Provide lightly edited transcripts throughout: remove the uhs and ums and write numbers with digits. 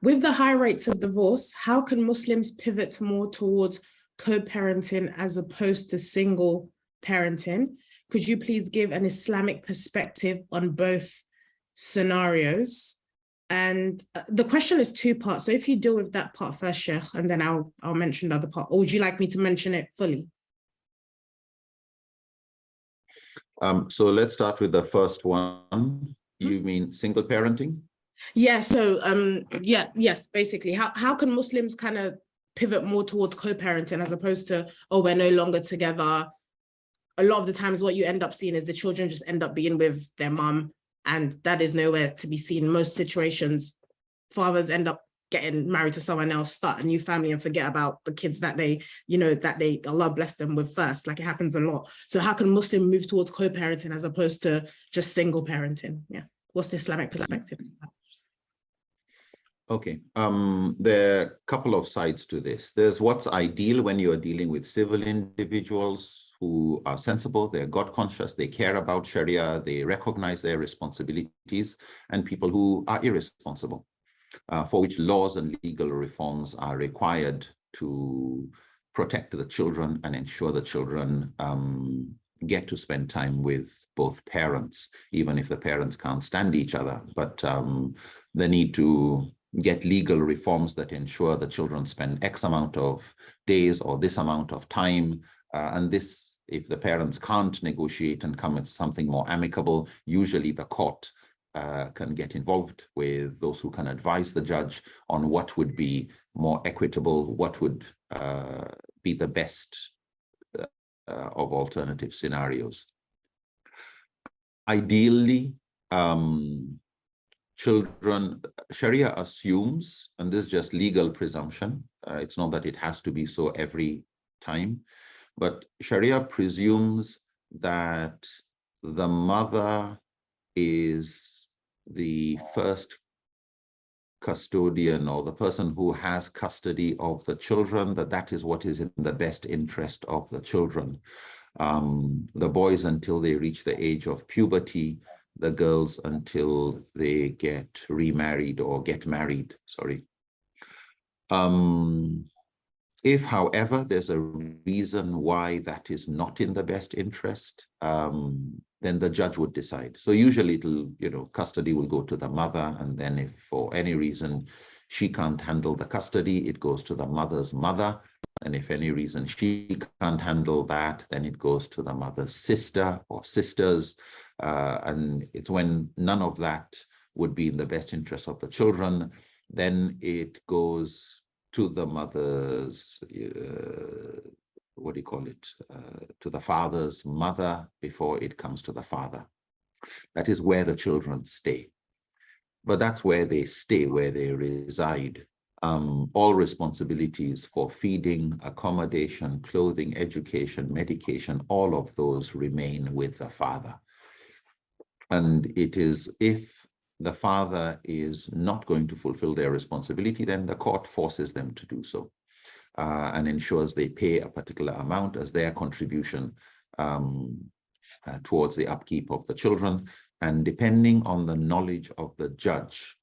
With the high rates of divorce, how can Muslims pivot more towards co-parenting as opposed to single parenting? Could you please give an Islamic perspective on both scenarios? And the question is two parts. So if you deal with that part first, Sheikh, and then I'll mention the other part. Or would you like me to mention it fully? So let's start with the first one. You mean single parenting? Yeah, so yes, basically. How can Muslims kind of pivot more towards co-parenting as opposed to, oh, we're no longer together? A lot of the times what you end up seeing is the children just end up being with their mum, and that is nowhere to be seen. In most situations, fathers end up getting married to someone else, start a new family, and forget about the kids that Allah bless them with first. Like, it happens a lot. So how can Muslims move towards co-parenting as opposed to just single parenting? Yeah. What's the Islamic perspective? Okay, there are a couple of sides to this. There's what's ideal when you're dealing with civil individuals who are sensible, they're God conscious, they care about Sharia, they recognize their responsibilities, and people who are irresponsible, for which laws and legal reforms are required to protect the children and ensure the children get to spend time with both parents, even if the parents can't stand each other. But they need to get legal reforms that ensure the children spend X amount of days or this amount of time. And this, if the parents can't negotiate and come with something more amicable, usually the court can get involved with those who can advise the judge on what would be more equitable, what would be the best of alternative scenarios. Ideally, children, Sharia assumes, and this is just legal presumption, it's not that it has to be so every time, but Sharia presumes that the mother is the first custodian, or the person who has custody of the children, that is what is in the best interest of the children. The boys until they reach the age of puberty, the girls until they get remarried or get married, sorry. If, however, there's a reason why that is not in the best interest, then the judge would decide. So usually it'll, custody will go to the mother, and then if for any reason she can't handle the custody, it goes to the mother's mother. And if any reason she can't handle that, then it goes to the mother's sister or sisters. And it's when none of that would be in the best interest of the children, then it goes to the mother's, what do you call it, to the father's mother before it comes to the father. That is where the children stay. But that's where they stay, where they reside. All responsibilities for feeding, accommodation, clothing, education, medication, all of those remain with the father. And it is if the father is not going to fulfill their responsibility, then the court forces them to do so, and ensures they pay a particular amount as their contribution towards the upkeep of the children. And depending on the knowledge of the judge,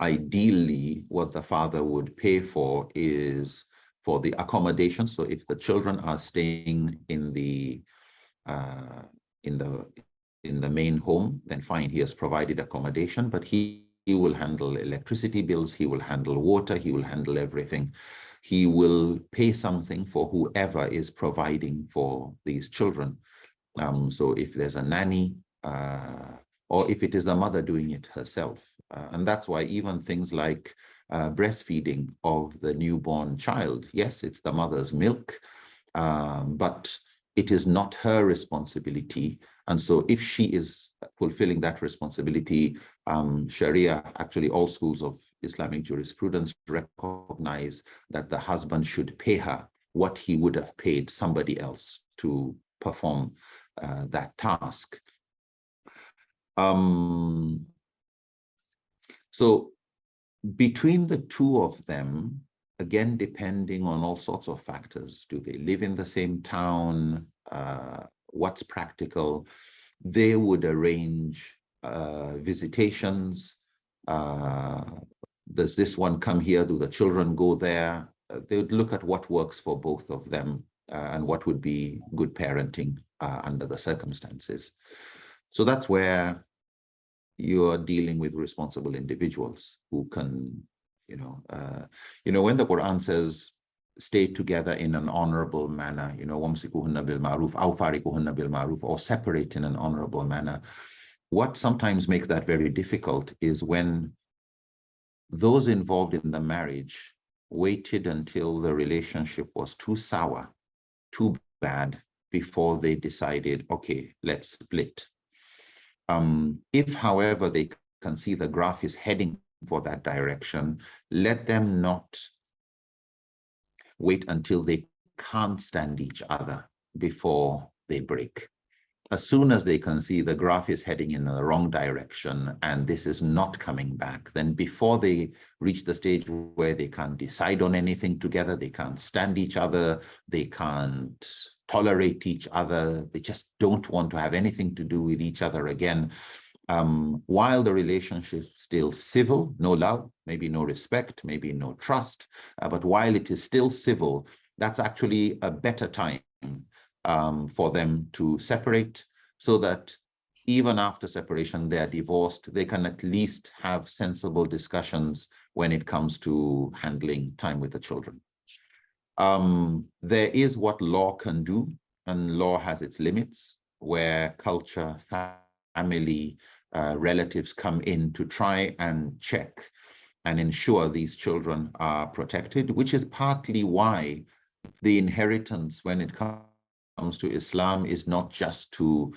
ideally what the father would pay for is for the accommodation. So if the children are staying in the main home, then fine, he has provided accommodation, but he will handle electricity bills, he will handle water, he will handle everything. He will pay something for whoever is providing for these children. So if there's a nanny, or if it is the mother doing it herself. And that's why even things like breastfeeding of the newborn child, yes, it's the mother's milk, but it is not her responsibility. And so if she is fulfilling that responsibility, Sharia, actually all schools of Islamic jurisprudence recognize that the husband should pay her what he would have paid somebody else to perform that task. So between the two of them, again, depending on all sorts of factors, do they live in the same town? What's practical? They would arrange visitations, does this one come here? Do the children go there? They would look at what works for both of them and what would be good parenting under the circumstances. So that's where you're dealing with responsible individuals who can, when the Quran says, stay together in an honorable manner, wamsikuhunna bil ma'ruf, aw farikuhunna bil ma'ruf, or separate in an honorable manner. What sometimes makes that very difficult is when those involved in the marriage waited until the relationship was too sour, too bad, before they decided, okay, let's split. If, however, they can see the graph is heading for that direction, let them not wait until they can't stand each other before they break. As soon as they can see the graph is heading in the wrong direction and this is not coming back, then before they reach the stage where they can't decide on anything together, they can't stand each other, they can't tolerate each other, they just don't want to have anything to do with each other again, while the relationship is still civil, no love, maybe no respect, maybe no trust, but while it is still civil, that's actually a better time for them to separate, so that even after separation, they're divorced, they can at least have sensible discussions when it comes to handling time with the children. There is what law can do, and law has its limits, where culture, family, relatives come in to try and check and ensure these children are protected, which is partly why the inheritance when it comes to Islam is not just to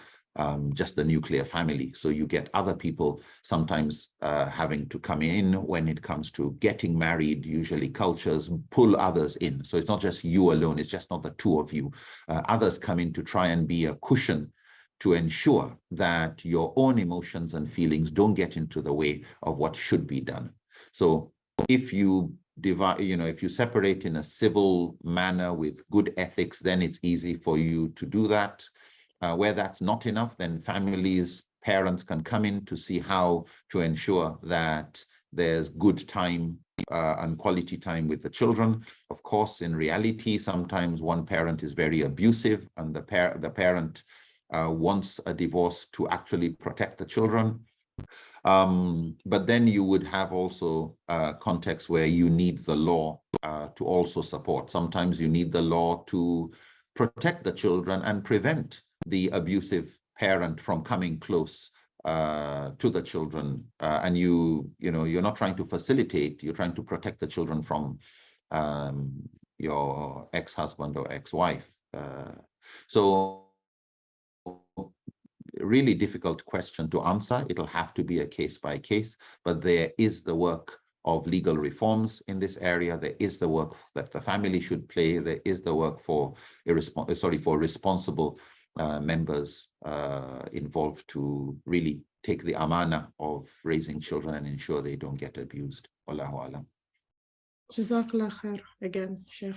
just the nuclear family. So you get other people sometimes having to come in when it comes to getting married. Usually cultures pull others in. So it's not just you alone. It's just not the two of you. Others come in to try and be a cushion to ensure that your own emotions and feelings don't get into the way of what should be done. So if you divide, if you separate in a civil manner with good ethics, then it's easy for you to do that. Where that's not enough, then families, parents can come in to see how to ensure that there's good time and quality time with the children. Of course, in reality, sometimes one parent is very abusive and the parent wants a divorce to actually protect the children. But then you would have also a context where you need the law to also support. Sometimes you need the law to protect the children and prevent the abusive parent from coming close to the children. And you're not trying to facilitate, you're trying to protect the children from your ex-husband or ex-wife. So really difficult question to answer. It'll have to be a case by case, but there is the work of legal reforms in this area. There is the work that the family should play. There is the work for responsible members involved to really take the amana of raising children and ensure they don't get abused. Wallahu alam. Jazakallah khair again, Sheikh.